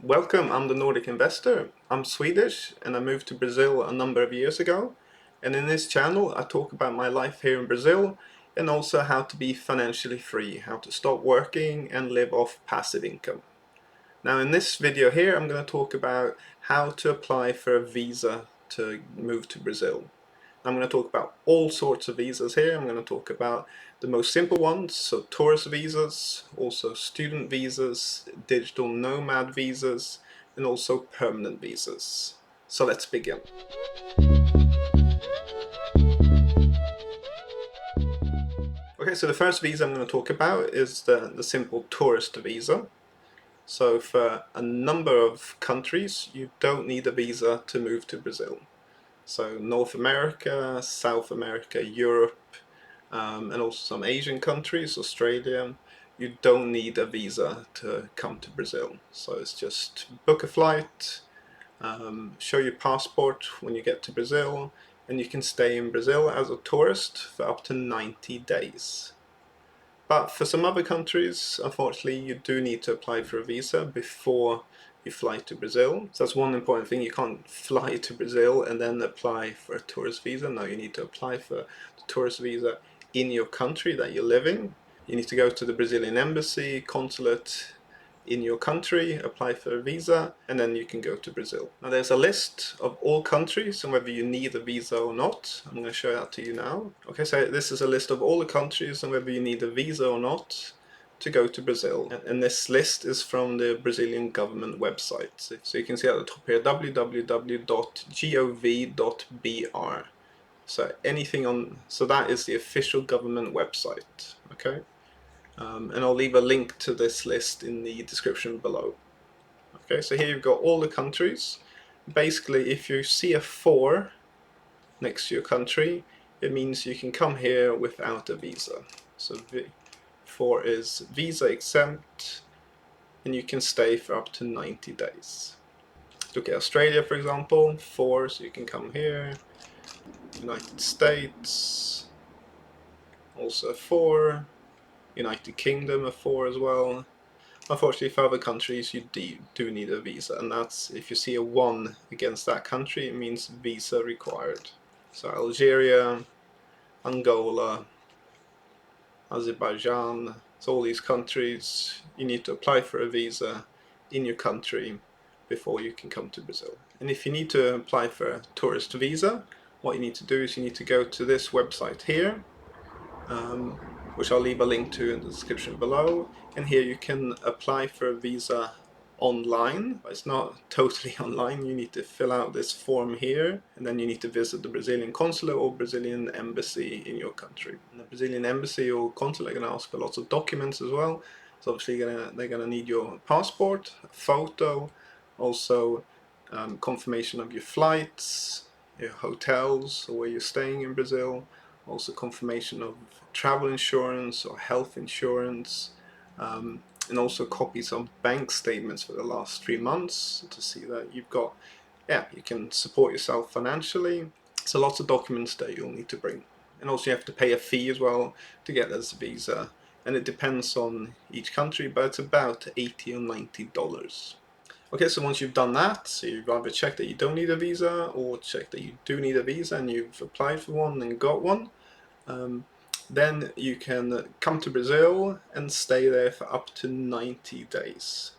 Welcome, I'm the Nordic Investor. I'm Swedish and I moved to Brazil a number of years ago. And in this channel I talk about my life here in Brazil and also how to be financially free, how to stop working and live off passive income. Now in this video here I'm going to talk about how to apply for a visa to move to Brazil. I'm going to talk about all sorts of visas here. I'm going to talk about the most simple ones, so tourist visas, also student visas, digital nomad visas, and also permanent visas. So let's begin. Okay, so the first visa I'm going to talk about is the simple tourist visa. So for a number of countries, you don't need a visa to move to Brazil. So North America, South America, Europe, and also some Asian countries, Australia, you don't need a visa to come to Brazil. So it's just book a flight, show your passport when you get to Brazil, and you can stay in Brazil as a tourist for up to 90 days. But for some other countries, unfortunately, you do need to apply for a visa before you fly to Brazil. So that's one important thing. You can't fly to Brazil and then apply for a tourist visa. No, you need to apply for the tourist visa in your country that you live in. You need to go to the Brazilian embassy, consulate in your country, apply for a visa, and then you can go to Brazil. Now there's a list of all countries and whether you need a visa or not. I'm going to show that to you now. Okay, so this is a list of all the countries and whether you need a visa or not to go to Brazil. And this list is from the Brazilian government website. So you can see at the top here, www.gov.br. So anything on, so that is the official government website, okay? And I'll leave a link to this list in the description below. Okay, so here you've got all the countries. Basically, if you see a 4 next to your country, it means you can come here without a visa. So 4 is visa exempt, and you can stay for up to 90 days. Look at Australia, for example, 4, so you can come here. United States, also 4. United Kingdom, a 4 as well. Unfortunately, for other countries, you do need a visa, and that's if you see a 1 against that country, it means visa required. So Algeria, Angola, Azerbaijan, so all these countries, you need to apply for a visa in your country before you can come to Brazil. And if you need to apply for a tourist visa, what you need to do is you need to go to this website here, which I'll leave a link to in the description below. And here you can apply for a visa online. It's not totally online. You need to fill out this form here, and then you need to visit the Brazilian consulate or Brazilian embassy in your country. And the Brazilian embassy or consulate are going to ask for lots of documents as well. So obviously they're going to need your passport, a photo, also confirmation of your flights, your hotels, or where you're staying in Brazil, also confirmation of travel insurance or health insurance, and also copies of bank statements for the last 3 months to see that you've got, you can support yourself financially. So lots of documents that you'll need to bring. And also you have to pay a fee as well to get this visa, and it depends on each country, but it's about $80 or $90. Okay, so once you've done that, so you've either checked that you don't need a visa or checked that you do need a visa and you've applied for one and got one, then you can come to Brazil and stay there for up to 90 days.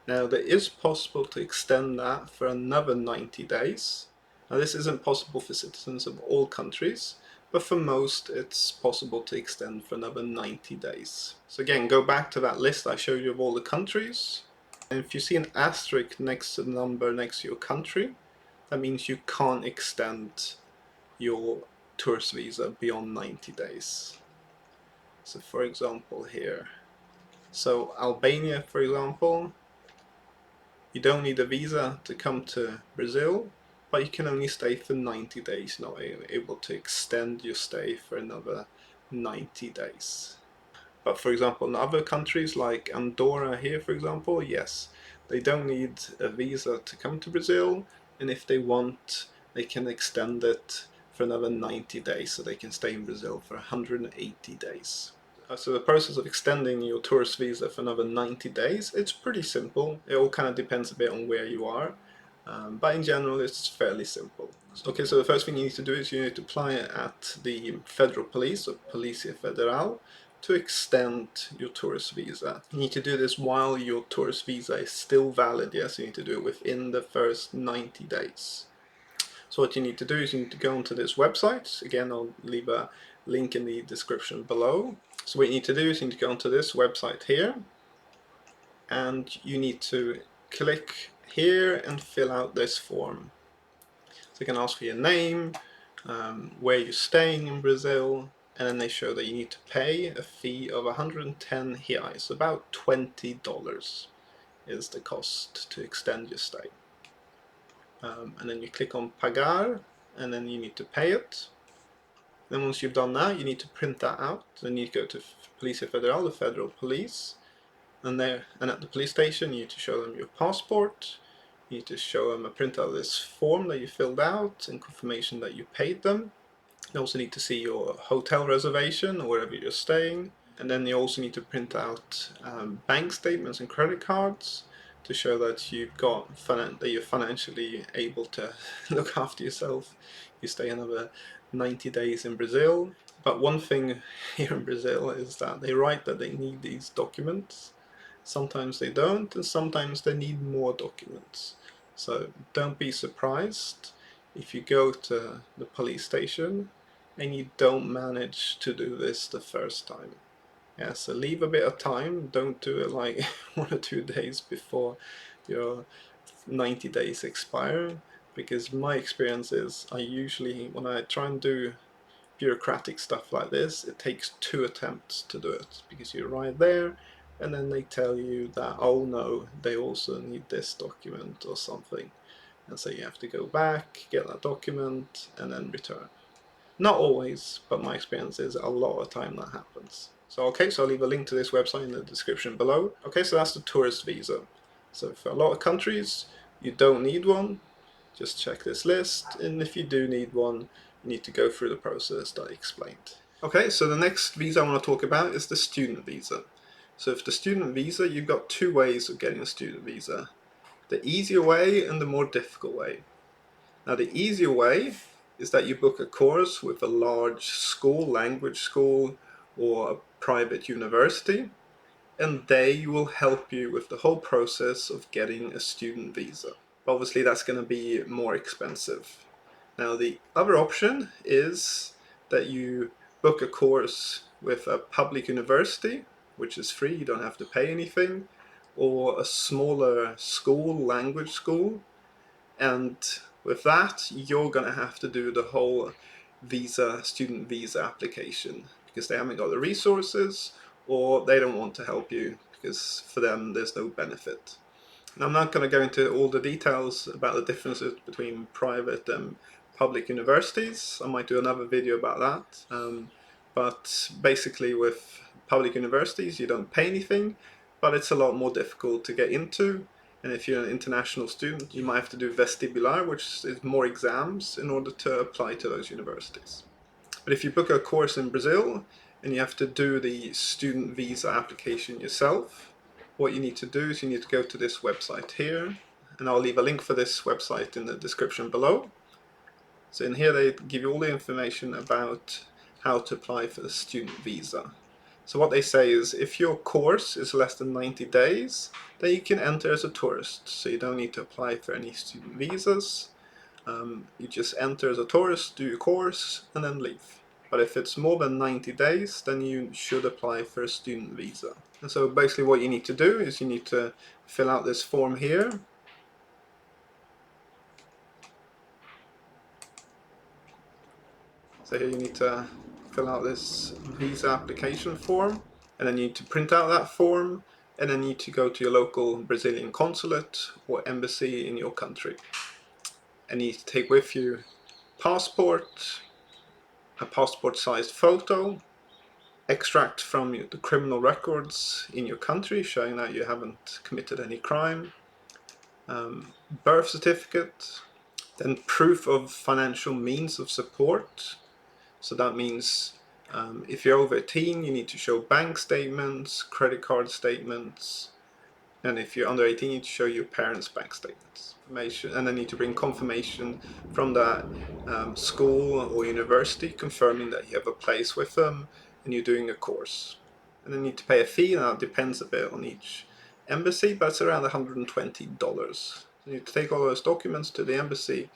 Now there is possible to extend that for another 90 days. Now this isn't possible for citizens of all countries, but for most it's possible to extend for another 90 days. So again, go back to that list I showed you of all the countries, and if you see an asterisk next to the number next to your country, that means you can't extend your tourist visa beyond 90 days. So for example here, so Albania for example, you don't need a visa to come to Brazil, but you can only stay for 90 days, not able to extend your stay for another 90 days. But for example, in other countries like Andorra here for example, yes, they don't need a visa to come to Brazil, and if they want, they can extend it for another 90 days, so they can stay in Brazil for 180 days. So the process of extending your tourist visa for another 90 days, it's pretty simple. It all kind of depends a bit on where you are, but in general it's fairly simple. Okay, so the first thing you need to do is you need to apply at the federal police, or Policia Federal, to extend your tourist visa. You need to do this while your tourist visa is still valid, yes, you need to do it within the first 90 days. So what you need to do is you need to go onto this website. Again, I'll leave a link in the description below. So what you need to do is you need to go onto this website here, and you need to click here and fill out this form. So you can ask for your name, where you're staying in Brazil, and then they show that you need to pay a fee of 110 reais, about $20 is the cost to extend your stay. And then you click on Pagar, and then you need to pay it. Then once you've done that, you need to print that out. Then you go to Policia Federal, the federal police, and at the police station you need to show them your passport. You need to show them a print out of this form that you filled out and confirmation that you paid them. You also need to see your hotel reservation or wherever you're staying. And then you also need to print out bank statements and credit cards to show that that you're financially able to look after yourself. You stay another 90 days in Brazil. But one thing here in Brazil is that they write that they need these documents. Sometimes they don't, and sometimes they need more documents. So don't be surprised if you go to the police station and you don't manage to do this the first time. Yeah, so leave a bit of time. Don't do it like 1 or 2 days before your 90 days expire, because my experience is when I try and do bureaucratic stuff like this, it takes 2 attempts to do it, because you arrive there and then they tell you that, oh no, they also need this document or something, and so you have to go back, get that document, and then return. Not always, but my experience is a lot of time that happens. So okay, so I'll leave a link to this website in the description below. Okay, so that's the tourist visa. So for a lot of countries, you don't need one. Just check this list, and if you do need one, you need to go through the process that I explained. Okay, so the next visa I want to talk about is the student visa. So for the student visa, you've got 2 ways of getting a student visa. The easier way and the more difficult way. Now the easier way is that you book a course with a large school, language school, or a private university, and they will help you with the whole process of getting a student visa. Obviously that's going to be more expensive. Now the other option is that you book a course with a public university, which is free, you don't have to pay anything, or a smaller school, language school, and with that you're going to have to do the whole student visa application, because they haven't got the resources, or they don't want to help you because for them there's no benefit. And I'm not going to go into all the details about the differences between private and public universities. I might do another video about that. But basically with public universities you don't pay anything, but it's a lot more difficult to get into. And if you're an international student, you might have to do vestibular, which is more exams in order to apply to those universities. But if you book a course in Brazil and you have to do the student visa application yourself, what you need to do is you need to go to this website here, and I'll leave a link for this website in the description below. So in here they give you all the information about how to apply for the student visa. So what they say is if your course is less than 90 days, then you can enter as a tourist. So you don't need to apply for any student visas. You just enter as a tourist, do your course, and then leave. But if it's more than 90 days, then you should apply for a student visa. And so basically what you need to do is you need to fill out this form here. So here you need to fill out this visa application form, and then you need to print out that form, and then you need to go to your local Brazilian consulate or embassy in your country. And you need to take with you passport, a passport-sized photo, extract from the criminal records in your country showing that you haven't committed any crime, birth certificate, then proof of financial means of support. So that means If you're over 18, you need to show bank statements, credit card statements, and if you're under 18, you need to show your parents' bank statements. And then need to bring confirmation from that school or university confirming that you have a place with them and you're doing a course. And then you need to pay a fee. Now it depends a bit on each embassy, but it's around $120. You need to take all those documents to the embassy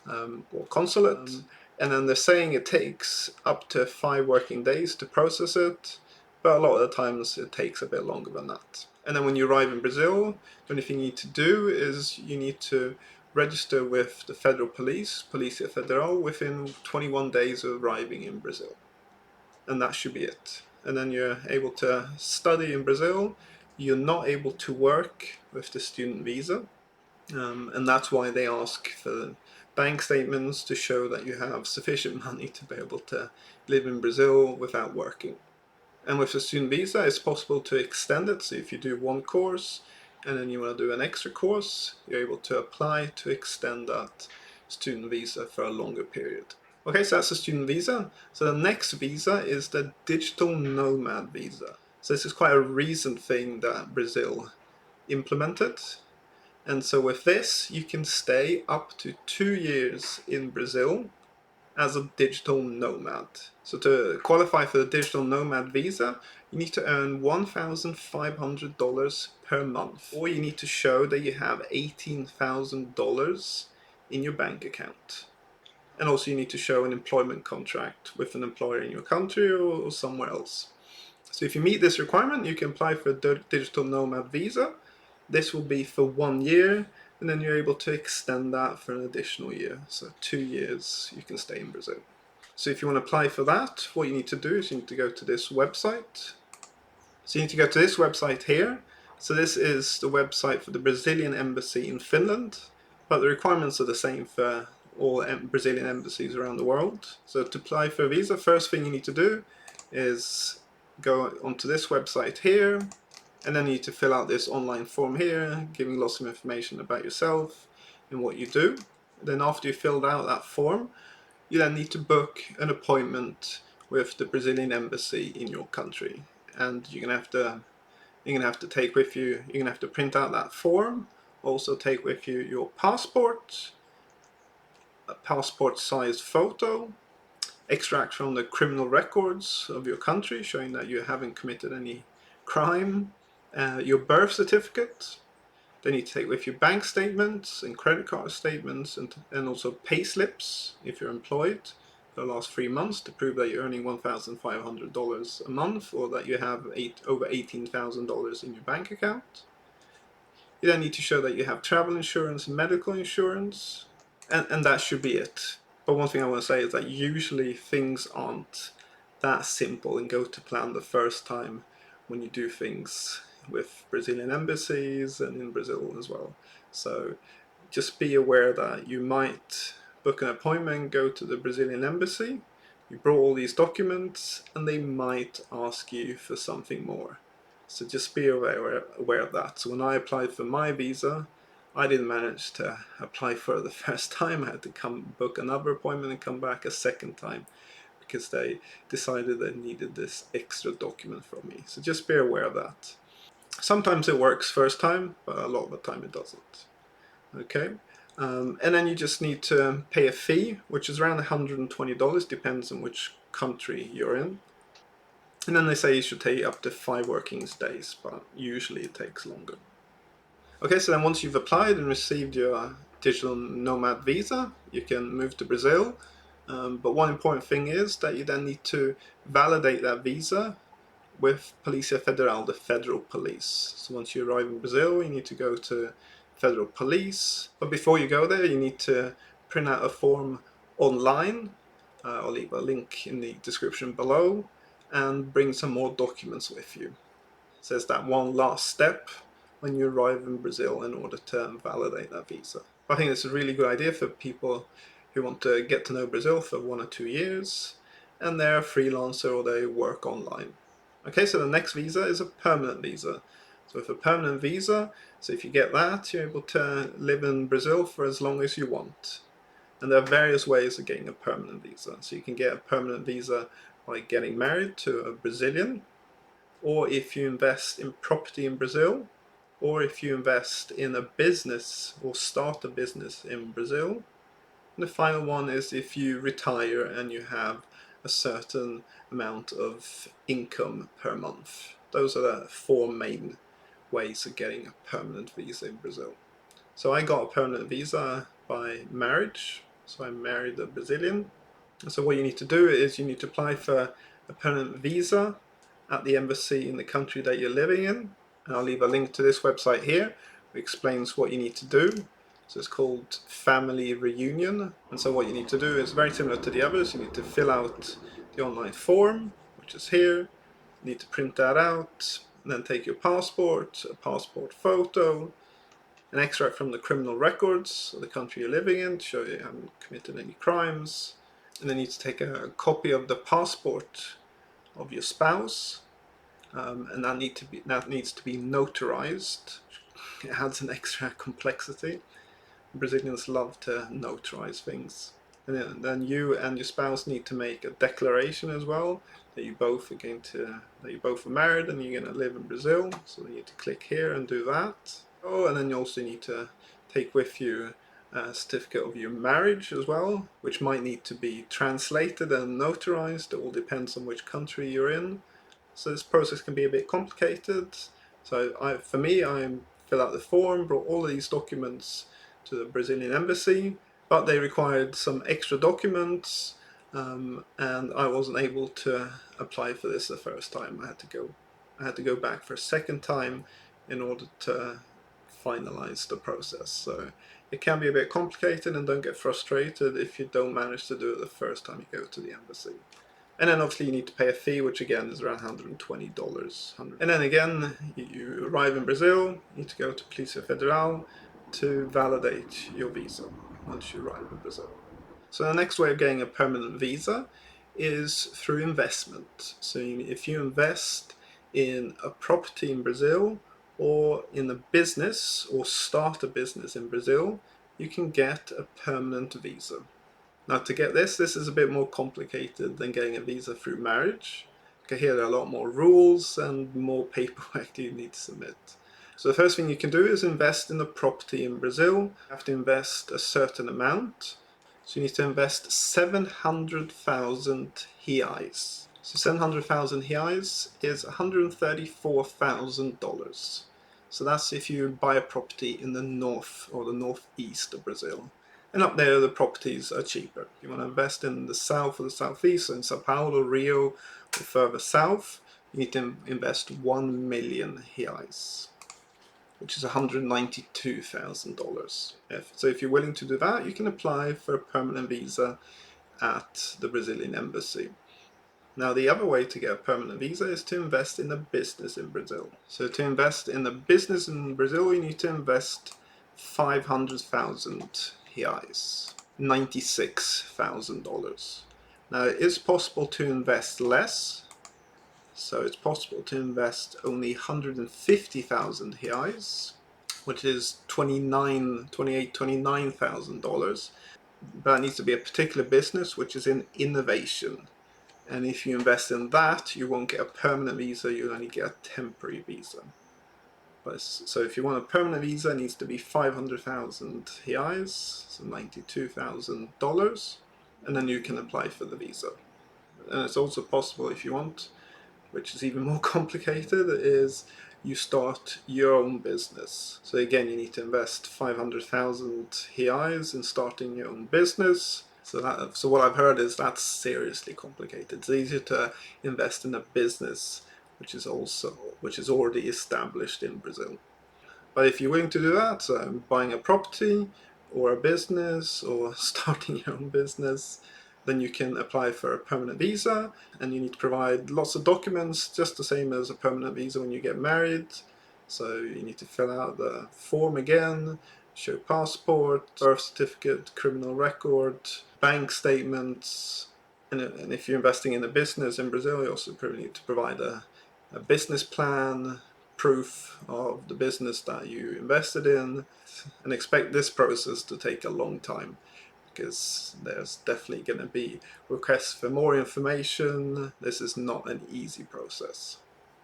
or consulate, and then they're saying it takes up to 5 working days to process it, but a lot of the times it takes a bit longer than that. And then when you arrive in Brazil, the only thing you need to do is you need to register with the federal police, Polícia Federal, within 21 days of arriving in Brazil. And that should be it. And then you're able to study in Brazil. You're not able to work with the student visa. And that's why they ask for bank statements to show that you have sufficient money to be able to live in Brazil without working. And with a student visa, it's possible to extend it. So if you do one course and then you want to do an extra course, you're able to apply to extend that student visa for a longer period. Okay, so that's a student visa. So the next visa is the digital nomad visa. So this is quite a recent thing that Brazil implemented. And so with this, you can stay up to 2 years in Brazil as a digital nomad. So to qualify for the digital nomad visa, you need to earn $1,500 per month, or you need to show that you have $18,000 in your bank account. And also you need to show an employment contract with an employer in your country or somewhere else. So if you meet this requirement, you can apply for a digital nomad visa. This will be for 1 year, and then you're able to extend that for an additional year. So 2 years you can stay in Brazil. So if you want to apply for that, what you need to do is you need to go to this website. So you need to go to this website here. So this is the website for the Brazilian embassy in Finland, but the requirements are the same for all Brazilian embassies around the world. So to apply for a visa, first thing you need to do is go onto this website here, and then you need to fill out this online form here, giving lots of information about yourself and what you do. Then after you filled out that form, you then need to book an appointment with the Brazilian embassy in your country. And you're gonna have to take with you, you're gonna have to print out that form, also take with you your passport, a passport size photo, extract from the criminal records of your country showing that you haven't committed any crime, your birth certificate. Then you take with you bank statements and credit card statements and also pay slips if you're employed for the last 3 months to prove that you're earning $1,500 a month or that you have over $18,000 in your bank account. You then need to show that you have travel insurance and medical insurance, and that should be it. But one thing I want to say is that usually things aren't that simple and go to plan the first time when you do things with Brazilian embassies and in Brazil as well. So just be aware that you might book an appointment, go to the Brazilian embassy, you brought all these documents, and they might ask you for something more. So just be aware of that. So when I applied for my visa, I didn't manage to apply for it the first time. I had to come book another appointment and come back a second time because they decided they needed this extra document from me. So just be aware of that. Sometimes it works first time, but a lot of the time it doesn't. Okay, and then you just need to pay a fee, which is around $120, depends on which country you're in. And then they say it should take up to 5 working days, but usually it takes longer. Okay, so then once you've applied and received your digital nomad visa, you can move to Brazil. But one important thing is that you then need to validate that visa with Polícia Federal, the federal police. So once you arrive in Brazil, you need to go to federal police. But before you go there, you need to print out a form online. I'll leave a link in the description below, and bring some more documents with you. It says that one last step when you arrive in Brazil in order to validate that visa. I think it's a really good idea for people who want to get to know Brazil for 1 or 2 years and they're a freelancer or they work online. Okay, so the next visa is a permanent visa. So with a permanent visa, so if you get that, you're able to live in Brazil for as long as you want. And there are various ways of getting a permanent visa. So you can get a permanent visa like getting married to a Brazilian, or if you invest in property in Brazil, or if you invest in a business or start a business in Brazil. And the final one is if you retire and you have a certain amount of income per month. Those are the four main ways of getting a permanent visa in Brazil. So I got a permanent visa by marriage. So I married a Brazilian. So what you need to do is you need to apply for a permanent visa at the embassy in the country that you're living in. And I'll leave a link to this website here, which explains what you need to do. So it's called Family Reunion. And so what you need to do is very similar to the others. You need to fill out the online form, which is here. You need to print that out, and then take your passport, a passport photo, an extract from the criminal records of the country you're living in to show you haven't committed any crimes. And then you need to take a copy of the passport of your spouse, and that needs to be notarized. It adds an extra complexity. Brazilians love to notarize things. And then you and your spouse need to make a declaration as well that you both are married and you're going to live in Brazil. So you need to click here and do that. Oh, and then you also need to take with you a certificate of your marriage as well, which might need to be translated and notarized. It all depends on which country you're in. So this process can be a bit complicated. So for me, I fill out the form, brought all of these documents to the Brazilian embassy, but they required some extra documents, and I wasn't able to apply for this the first time. I had to go back for a second time in order to finalize the process. So it can be a bit complicated, and don't get frustrated if you don't manage to do it the first time you go to the embassy. And then obviously you need to pay a fee, which again is around $120. And then again, you arrive in Brazil, you need to go to Polícia Federal to validate your visa once you arrive in Brazil. So the next way of getting a permanent visa is through investment. So if you invest in a property in Brazil or in a business or start a business in Brazil, you can get a permanent visa. Now to get this is a bit more complicated than getting a visa through marriage. Okay, here there are a lot more rules and more paperwork you need to submit. So the first thing you can do is invest in a property in Brazil. You have to invest a certain amount. So you need to invest 700,000 reais. So 700,000 reais is $134,000. So that's if you buy a property in the north or the northeast of Brazil. And up there, the properties are cheaper. If you want to invest in the south or the southeast, so in Sao Paulo, Rio, or further south, you need to invest 1 million reais, which is $192,000. So if you're willing to do that, you can apply for a permanent visa at the Brazilian embassy. Now the other way to get a permanent visa is to invest in a business in Brazil. So to invest in a business in Brazil, you need to invest 500,000 reais, $96,000. Now it is possible to invest less. So it's possible to invest only 150,000 reais, which is $29,000. But it needs to be a particular business which is in innovation. And if you invest in that, you won't get a permanent visa, you'll only get a temporary visa. So if you want a permanent visa, it needs to be 500,000 reais, so $92,000, and then you can apply for the visa. And it's also possible if you want, which is even more complicated, is you start your own business. So again, you need to invest 500,000 reais in starting your own business. So what I've heard is that's seriously complicated. It's easier to invest in a business which is already established in Brazil. But if you're willing to do that, so buying a property or a business or starting your own business, then you can apply for a permanent visa, and you need to provide lots of documents, just the same as a permanent visa when you get married. So you need to fill out the form again, show passport, birth certificate, criminal record, bank statements. And if you're investing in a business in Brazil, you also probably need to provide a business plan, proof of the business that you invested in, and expect this process to take a long time, because there's definitely going to be requests for more information. This is not an easy process.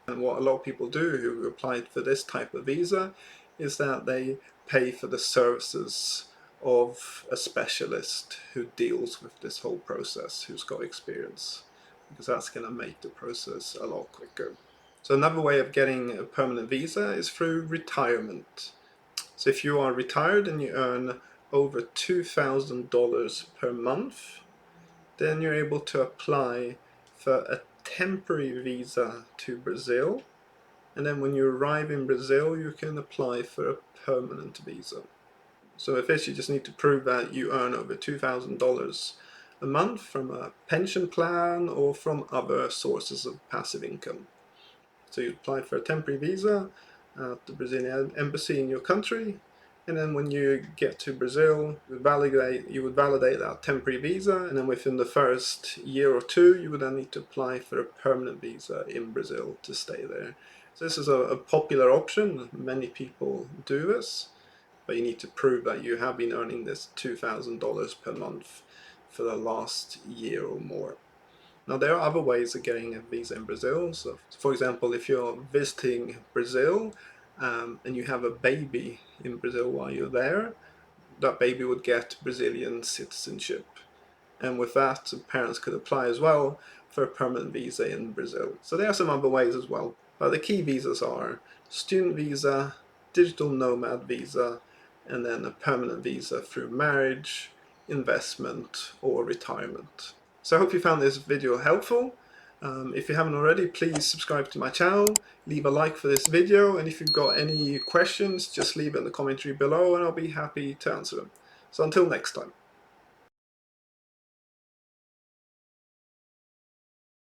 And what a lot of people do who applied for this type of visa is that they pay for the services of a specialist who deals with this whole process, who's got experience, because that's going to make the process a lot quicker. So another way of getting a permanent visa is through retirement. So if you are retired and you earn over $2,000 per month, then you're able to apply for a temporary visa to Brazil, and then when you arrive in Brazil you can apply for a permanent visa. So with this you just need to prove that you earn over $2,000 a month from a pension plan or from other sources of passive income. So you apply for a temporary visa at the Brazilian embassy in your country, and then when you get to Brazil, you would validate that temporary visa, and then within the first year or two, you would then need to apply for a permanent visa in Brazil to stay there. So this is a popular option. Many people do this, but you need to prove that you have been earning this $2,000 per month for the last year or more. Now there are other ways of getting a visa in Brazil. So for example, if you're visiting Brazil and you have a baby in Brazil while you're there, that baby would get Brazilian citizenship. And with that, parents could apply as well for a permanent visa in Brazil. So there are some other ways as well. But the key visas are student visa, digital nomad visa, and then a permanent visa through marriage, investment, or retirement. So I hope you found this video helpful. If you haven't already, please subscribe to my channel, leave a like for this video, and if you've got any questions, just leave it in the commentary below and I'll be happy to answer them. So until next time.